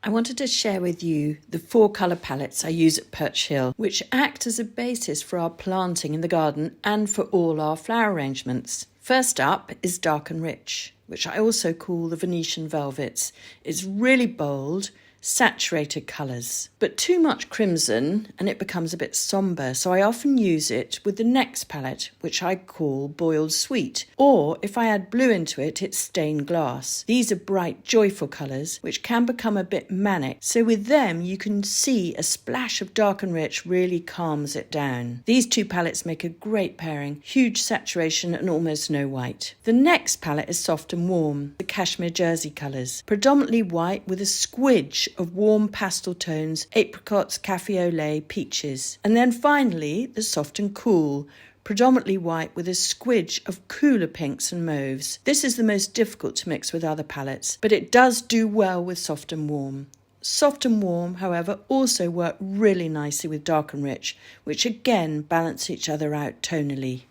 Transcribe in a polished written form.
I wanted to share with you the 4 colour palettes I use at Perch Hill, which act as a basis for our planting in the garden and for all our flower arrangements. First up is Dark and Rich, which I also call the Venetian Velvets. It's really bold, saturated colours, but too much crimson and it becomes a bit somber, so I often use it with the next palette, which I call Boiled Sweet, or if I add blue into it, it's Stained Glass. These are bright, joyful colours which can become a bit manic, so with them you can see a splash of Dark and Rich really calms it down. These 2 palettes make a great pairing, huge saturation and almost no white. The next palette is Soft and Warm, the Cashmere Jersey colours, predominantly white with a squidge of warm pastel tones, apricots, cafe au lait, peaches. And then finally, the Soft and Cool, predominantly white with a squidge of cooler pinks and mauves. This is the most difficult to mix with other palettes, but it does do well with Soft and Warm. Soft and Warm, however, also work really nicely with Dark and Rich, which again balance each other out tonally.